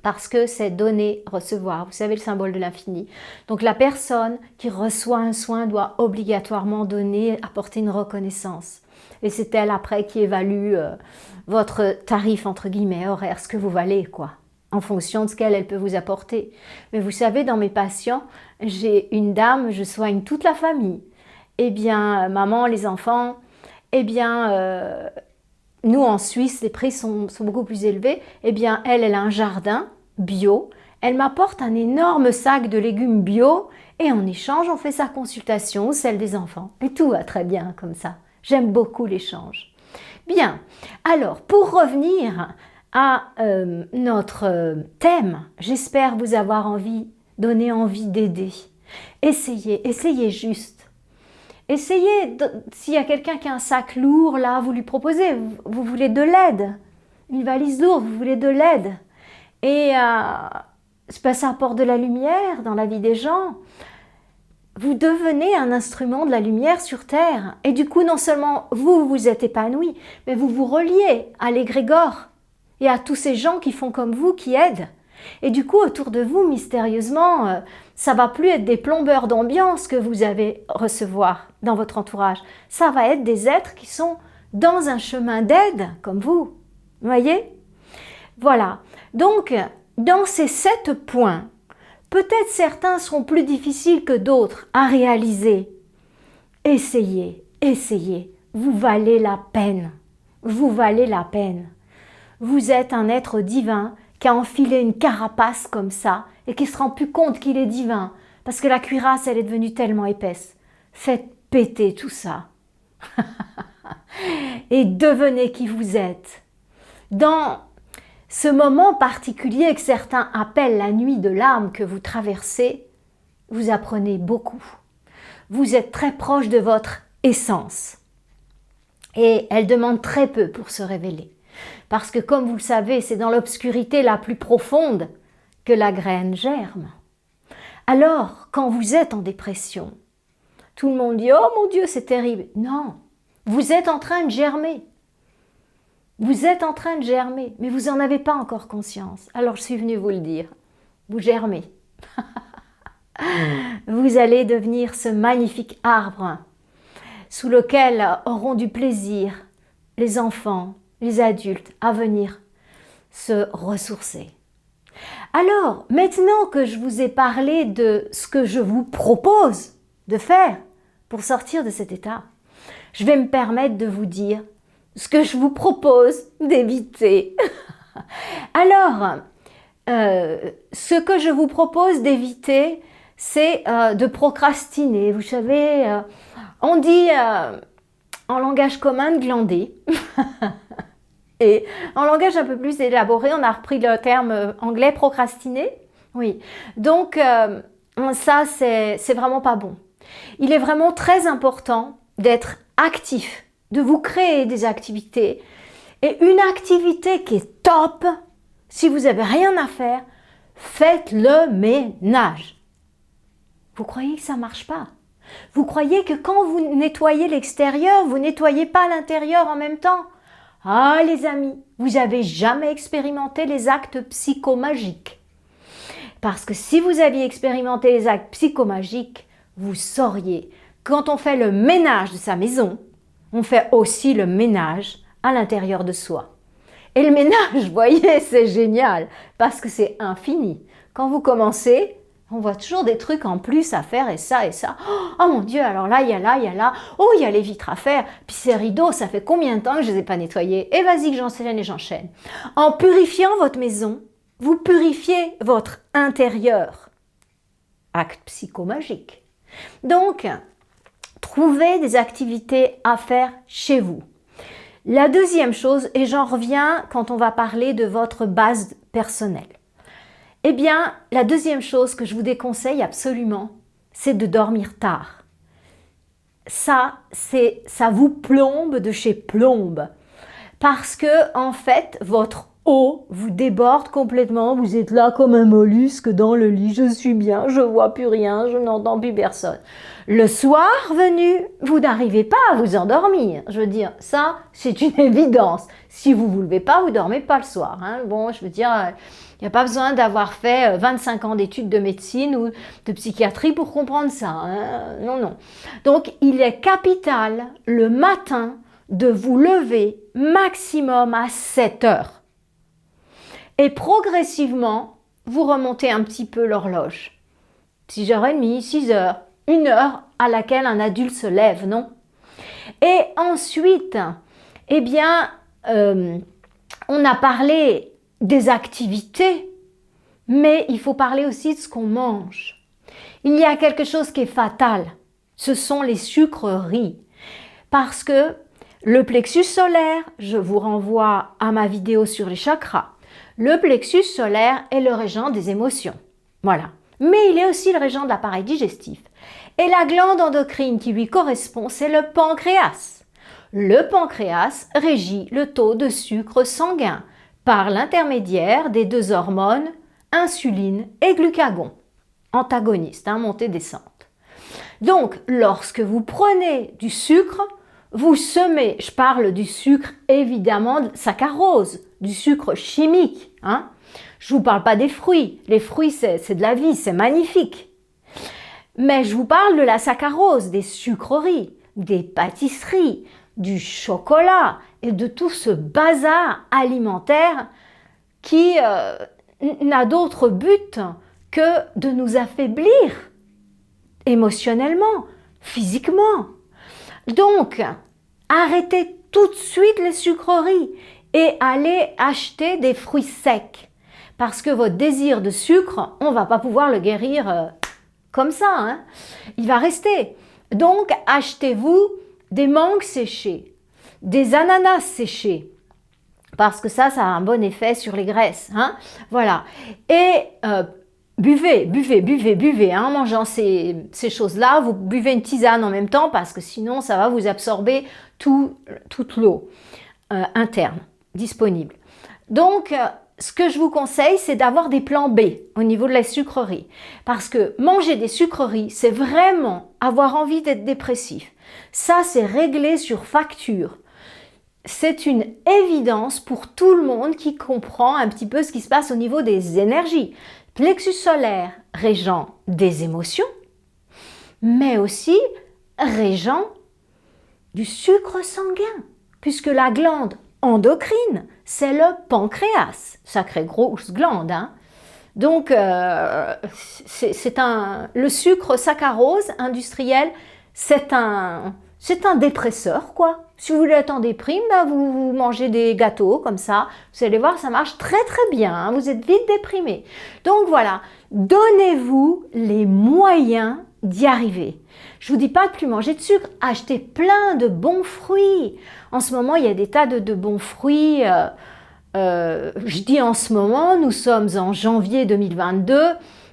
Parce que c'est donner, recevoir. Vous savez le symbole de l'infini. Donc la personne qui reçoit un soin doit obligatoirement donner, apporter une reconnaissance. Et c'est elle après qui évalue votre tarif entre guillemets horaire, ce que vous valez quoi, en fonction de ce qu'elle peut vous apporter. Mais vous savez, dans mes patients, j'ai une dame, je soigne toute la famille. Eh bien, maman, les enfants, eh bien... nous, en Suisse, les prix sont beaucoup plus élevés. Eh bien, elle a un jardin bio. Elle m'apporte un énorme sac de légumes bio et en échange, on fait sa consultation, celle des enfants. Et tout va très bien comme ça. J'aime beaucoup l'échange. Bien, alors, pour revenir à notre thème, j'espère vous avoir donné envie d'aider. Essayez juste. Essayez, s'il y a quelqu'un qui a un sac lourd, là, vous lui proposez, vous voulez de l'aide, une valise lourde, vous voulez de l'aide. Et ça apporte de la lumière dans la vie des gens. Vous devenez un instrument de la lumière sur Terre. Et du coup, non seulement vous êtes épanoui, mais vous vous reliez à l'égrégore et à tous ces gens qui font comme vous, qui aident. Et du coup, autour de vous, mystérieusement, ça va plus être des plombeurs d'ambiance que vous allez recevoir dans votre entourage. Ça va être des êtres qui sont dans un chemin d'aide, comme vous. Vous voyez? Voilà. Donc, dans ces 7 points, peut-être certains seront plus difficiles que d'autres à réaliser. Essayez, essayez. Vous valez la peine. Vous valez la peine. Vous êtes un être divin qui a enfilé une carapace comme ça et qui se rend plus compte qu'il est divin parce que la cuirasse, elle est devenue tellement épaisse. Faites péter tout ça et devenez qui vous êtes. Dans ce moment particulier que certains appellent la nuit de l'âme que vous traversez, vous apprenez beaucoup. Vous êtes très proche de votre essence et elle demande très peu pour se révéler. Parce que comme vous le savez, c'est dans l'obscurité la plus profonde que la graine germe. Alors, quand vous êtes en dépression, tout le monde dit « Oh mon Dieu, c'est terrible !» Non, vous êtes en train de germer. Vous êtes en train de germer, mais vous n'en avez pas encore conscience. Alors je suis venue vous le dire. Vous germez. Vous allez devenir ce magnifique arbre sous lequel auront du plaisir les enfants, les adultes à venir se ressourcer. Alors, maintenant que je vous ai parlé de ce que je vous propose de faire pour sortir de cet état, je vais me permettre de vous dire ce que je vous propose d'éviter. Alors, ce que je vous propose d'éviter, c'est de procrastiner. Vous savez, on dit en langage commun de glander. Et en langage un peu plus élaboré, on a repris le terme anglais procrastiner. Oui, donc ça, c'est vraiment pas bon. Il est vraiment très important d'être actif, de vous créer des activités. Et une activité qui est top, si vous n'avez rien à faire, faites le ménage. Vous croyez que ça ne marche pas? Vous croyez que quand vous nettoyez l'extérieur, vous ne nettoyez pas l'intérieur en même temps? Ah les amis, vous n'avez jamais expérimenté les actes psychomagiques. Parce que si vous aviez expérimenté les actes psychomagiques, vous sauriez, quand on fait le ménage de sa maison, on fait aussi le ménage à l'intérieur de soi. Et le ménage, vous voyez, c'est génial parce que c'est infini. Quand vous commencez, on voit toujours des trucs en plus à faire et ça et ça. Oh mon Dieu, alors là, il y a là, il y a là. Oh, il y a les vitres à faire. Puis ces rideaux, ça fait combien de temps que je ne les ai pas nettoyés? Et vas-y que j'enchaîne et j'enchaîne. En purifiant votre maison, vous purifiez votre intérieur. Acte psychomagique. Donc, trouvez des activités à faire chez vous. La deuxième chose, et j'en reviens quand on va parler de votre base personnelle. Eh bien, la deuxième chose que je vous déconseille absolument, c'est de dormir tard. Ça vous plombe de chez plombe. Parce que, en fait, votre eau vous déborde complètement. Vous êtes là comme un mollusque dans le lit. Je suis bien, je vois plus rien, je n'entends plus personne. Le soir venu, vous n'arrivez pas à vous endormir. Je veux dire, ça, c'est une évidence. Si vous ne vous levez pas, vous ne dormez pas le soir. Hein. Bon, je veux dire, il n'y a pas besoin d'avoir fait 25 ans d'études de médecine ou de psychiatrie pour comprendre ça. Hein. Non, non. Donc, il est capital le matin de vous lever maximum à 7 heures. Et progressivement, vous remontez un petit peu l'horloge. 6h30, 6h, 1 heure à laquelle un adulte se lève, non? Et ensuite, eh bien, on a parlé des activités, mais il faut parler aussi de ce qu'on mange. Il y a quelque chose qui est fatal, ce sont les sucreries. Parce que le plexus solaire, je vous renvoie à ma vidéo sur les chakras, le plexus solaire est le régent des émotions. Voilà. Mais il est aussi le régent de l'appareil digestif. Et la glande endocrine qui lui correspond, c'est le pancréas. Le pancréas régit le taux de sucre sanguin par l'intermédiaire des deux hormones, insuline et glucagon. Antagonistes, montée-descente. Donc, lorsque vous prenez du sucre, vous semez, je parle du sucre évidemment saccharose, du sucre chimique. Je ne vous parle pas des fruits. Les fruits, c'est de la vie, c'est magnifique. Mais je vous parle de la saccharose, des sucreries, des pâtisseries, du chocolat et de tout ce bazar alimentaire qui n'a d'autre but que de nous affaiblir émotionnellement, physiquement. Donc, arrêtez tout de suite les sucreries et allez acheter des fruits secs. Parce que votre désir de sucre, on ne va pas pouvoir le guérir comme ça. Il va rester. Donc, achetez-vous des mangues séchées, des ananas séchés. Parce que ça a un bon effet sur les graisses. Voilà. Et buvez. En mangeant ces choses-là, vous buvez une tisane en même temps parce que sinon, ça va vous absorber toute l'eau interne disponible. Donc, ce que je vous conseille, c'est d'avoir des plans B au niveau de la sucrerie. Parce que manger des sucreries, c'est vraiment avoir envie d'être dépressif. Ça, c'est réglé sur facture. C'est une évidence pour tout le monde qui comprend un petit peu ce qui se passe au niveau des énergies. Plexus solaire, régent des émotions, mais aussi régent du sucre sanguin, puisque la glande endocrine, c'est le pancréas, sacrée grosse glande. Donc, le sucre saccharose industriel, c'est un dépresseur, quoi. Si vous voulez être en déprime, vous mangez des gâteaux comme ça. Vous allez voir, ça marche très très bien. Vous êtes vite déprimé. Donc voilà, donnez-vous les moyens d'y arriver. Je vous dis pas de plus manger de sucre. Achetez plein de bons fruits. En ce moment, il y a des tas de bons fruits. Je dis en ce moment, nous sommes en janvier 2022.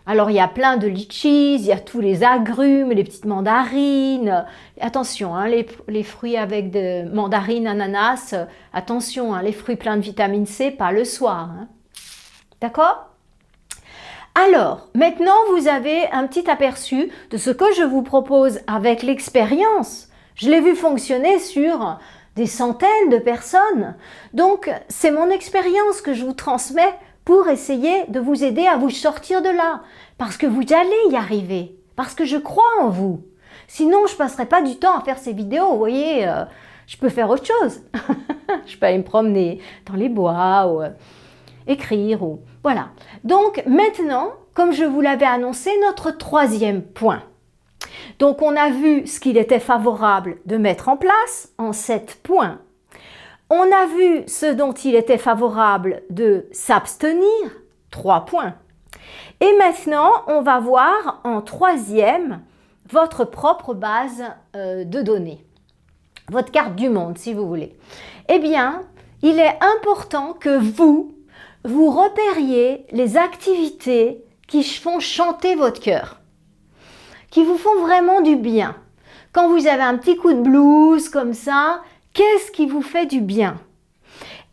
Alors, il y a plein de litchis, il y a tous les agrumes, les petites mandarines. Attention, les fruits avec des mandarines, ananas, attention, les fruits pleins de vitamine C, pas le soir. D'accord ? Alors, maintenant, vous avez un petit aperçu de ce que je vous propose avec l'expérience. Je l'ai vu fonctionner sur des centaines de personnes. Donc, c'est mon expérience que je vous transmets pour essayer de vous aider à vous sortir de là. Parce que vous allez y arriver. Parce que je crois en vous. Sinon, je ne passerai pas du temps à faire ces vidéos. Vous voyez, Je peux faire autre chose. Je peux aller me promener dans les bois ou écrire. Voilà. Donc maintenant, comme je vous l'avais annoncé, notre troisième point. Donc on a vu ce qu'il était favorable de mettre en place en 7 points. On a vu ce dont il était favorable de s'abstenir, 3 points. Et maintenant, on va voir en troisième votre propre base de données, votre carte du monde si vous voulez. Eh bien, il est important que vous repériez les activités qui font chanter votre cœur, qui vous font vraiment du bien. Quand vous avez un petit coup de blues comme ça, qu'est-ce qui vous fait du bien?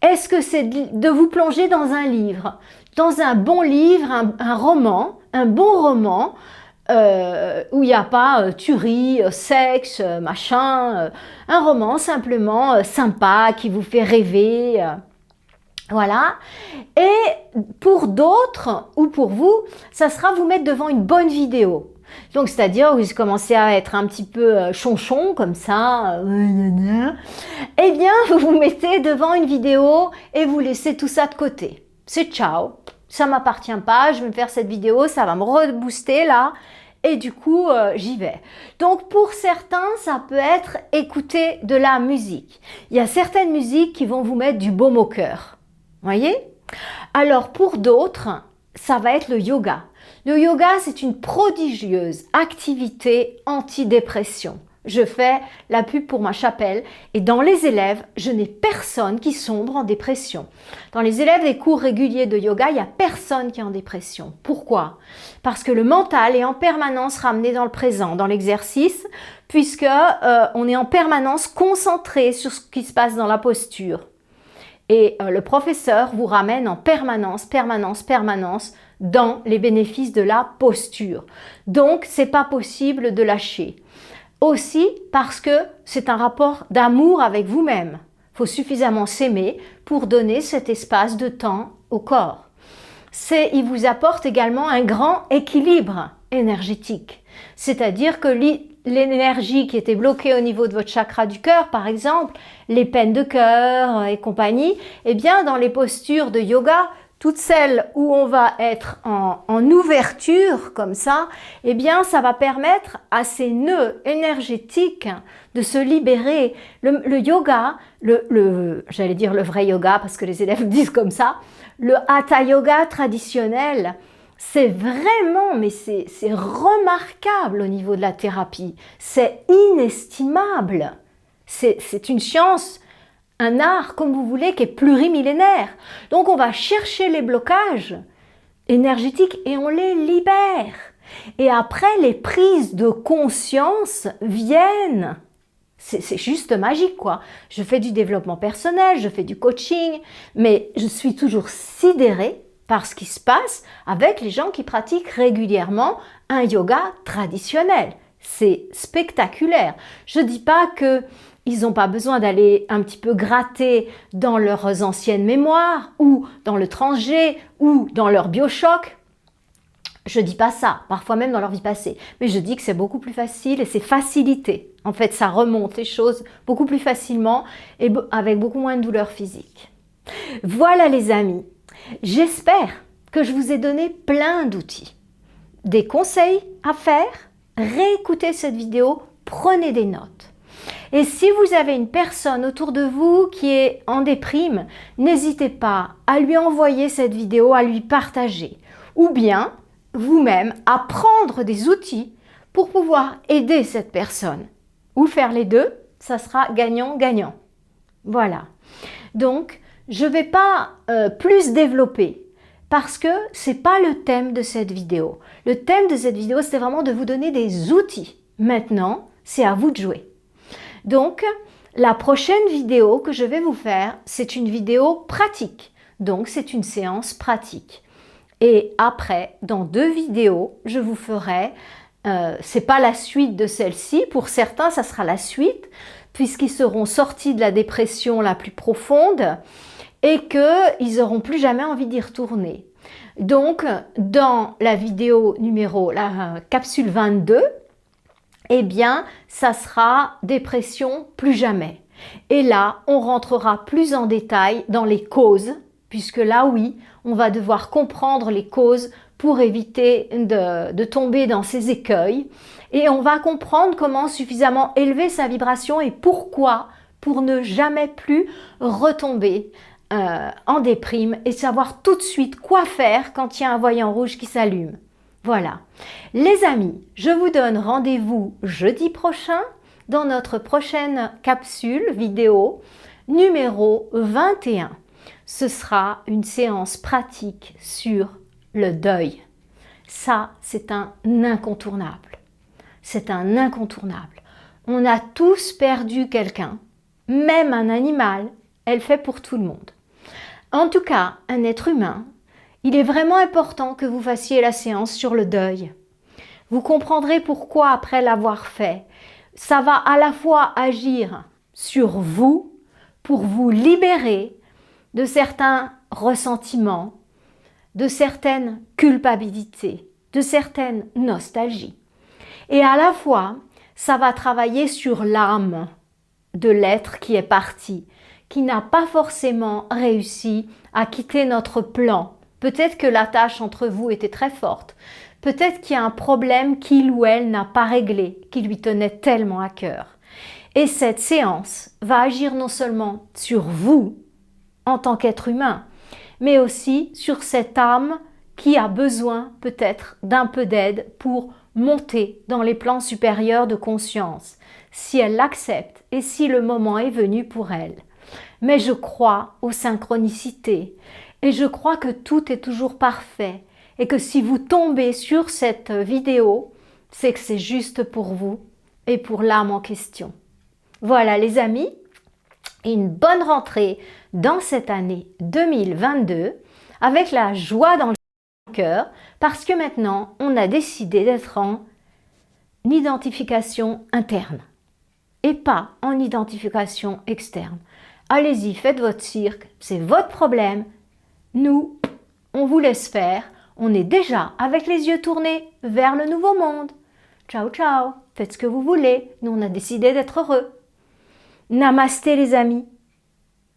Est-ce que c'est de vous plonger dans un livre, dans un bon livre, un roman, un bon roman, où il n'y a pas tuerie, sexe, machin, un roman simplement sympa qui vous fait rêver, voilà. Et pour d'autres ou pour vous, ça sera vous mettre devant une bonne vidéo. Donc, c'est-à-dire, vous commencez à être un petit peu chonchon, comme ça, eh bien, vous vous mettez devant une vidéo et vous laissez tout ça de côté. C'est ciao, ça m'appartient pas, je vais me faire cette vidéo, ça va me rebooster là, et du coup, j'y vais. Donc, pour certains, ça peut être écouter de la musique. Il y a certaines musiques qui vont vous mettre du baume au cœur. Voyez? Alors, pour d'autres, ça va être le yoga. Le yoga, c'est une prodigieuse activité antidépression. Je fais la pub pour ma chapelle et dans les élèves, je n'ai personne qui sombre en dépression. Dans les élèves des cours réguliers de yoga, il n'y a personne qui est en dépression. Pourquoi? Parce que le mental est en permanence ramené dans le présent, dans l'exercice, puisque on est en permanence concentré sur ce qui se passe dans la posture. Et le professeur vous ramène en permanence dans les bénéfices de la posture. Donc, c'est pas possible de lâcher. Aussi parce que c'est un rapport d'amour avec vous-même. Il faut suffisamment s'aimer pour donner cet espace de temps au corps. Il vous apporte également un grand équilibre énergétique. C'est-à-dire que l'énergie qui était bloquée au niveau de votre chakra du cœur, par exemple, les peines de cœur et compagnie, eh bien, dans les postures de yoga, toutes celles où on va être en ouverture comme ça, eh bien, ça va permettre à ces nœuds énergétiques de se libérer. Le yoga, j'allais dire le vrai yoga parce que les élèves disent comme ça, le hatha yoga traditionnel, c'est vraiment, mais c'est remarquable au niveau de la thérapie. C'est inestimable. C'est une science, un art, comme vous voulez, qui est plurimillénaire. Donc, on va chercher les blocages énergétiques et on les libère. Et après, les prises de conscience viennent. C'est juste magique, quoi. Je fais du développement personnel, je fais du coaching, mais je suis toujours sidérée par ce qui se passe avec les gens qui pratiquent régulièrement un yoga traditionnel. C'est spectaculaire. Je ne dis pas qu'ils n'ont pas besoin d'aller un petit peu gratter dans leurs anciennes mémoires ou dans le transgé ou dans leur biochoc. Je ne dis pas ça, parfois même dans leur vie passée. Mais je dis que c'est beaucoup plus facile et c'est facilité. En fait, ça remonte les choses beaucoup plus facilement et avec beaucoup moins de douleur physique. Voilà les amis. J'espère que je vous ai donné plein d'outils. Des conseils à faire, réécoutez cette vidéo, prenez des notes. Et si vous avez une personne autour de vous qui est en déprime, n'hésitez pas à lui envoyer cette vidéo, à lui partager. Ou bien, vous-même, à prendre des outils pour pouvoir aider cette personne. Ou faire les deux, ça sera gagnant-gagnant. Voilà. Donc, je ne vais pas plus développer parce que ce n'est pas le thème de cette vidéo. Le thème de cette vidéo, c'est vraiment de vous donner des outils. Maintenant, c'est à vous de jouer. Donc, la prochaine vidéo que je vais vous faire, c'est une vidéo pratique. Donc, c'est une séance pratique. Et après, dans 2 vidéos, je vous ferai, c'est pas la suite de celle-ci, pour certains, ça sera la suite, puisqu'ils seront sortis de la dépression la plus profonde et qu'ils n'auront plus jamais envie d'y retourner. Donc, dans la vidéo numéro, la capsule 22, eh bien, ça sera dépression plus jamais. Et là, on rentrera plus en détail dans les causes, puisque là, oui, on va devoir comprendre les causes pour éviter de tomber dans ces écueils. Et on va comprendre comment suffisamment élever sa vibration et pourquoi, pour ne jamais plus retomber en déprime et savoir tout de suite quoi faire quand il y a un voyant rouge qui s'allume. Voilà. Les amis, je vous donne rendez-vous jeudi prochain dans notre prochaine capsule vidéo numéro 21. Ce sera une séance pratique sur le deuil. Ça, c'est un incontournable. C'est un incontournable. On a tous perdu quelqu'un, même un animal, elle fait pour tout le monde. En tout cas, un être humain, il est vraiment important que vous fassiez la séance sur le deuil. Vous comprendrez pourquoi après l'avoir fait. Ça va à la fois agir sur vous pour vous libérer de certains ressentiments, de certaines culpabilités, de certaines nostalgies. Et à la fois, ça va travailler sur l'âme de l'être qui est parti, qui n'a pas forcément réussi à quitter notre plan. Peut-être que la tâche entre vous était très forte. Peut-être qu'il y a un problème qu'il ou elle n'a pas réglé, qui lui tenait tellement à cœur. Et cette séance va agir non seulement sur vous, en tant qu'être humain, mais aussi sur cette âme qui a besoin peut-être d'un peu d'aide pour monter dans les plans supérieurs de conscience, si elle l'accepte et si le moment est venu pour elle. Mais je crois aux synchronicités et je crois que tout est toujours parfait et que si vous tombez sur cette vidéo, c'est que c'est juste pour vous et pour l'âme en question. Voilà les amis, une bonne rentrée dans cette année 2022 avec la joie dans le cœur parce que maintenant on a décidé d'être en identification interne et pas en identification externe. Allez-y, faites votre cirque, c'est votre problème. Nous, on vous laisse faire. On est déjà avec les yeux tournés vers le nouveau monde. Ciao, ciao, faites ce que vous voulez. Nous, on a décidé d'être heureux. Namasté les amis.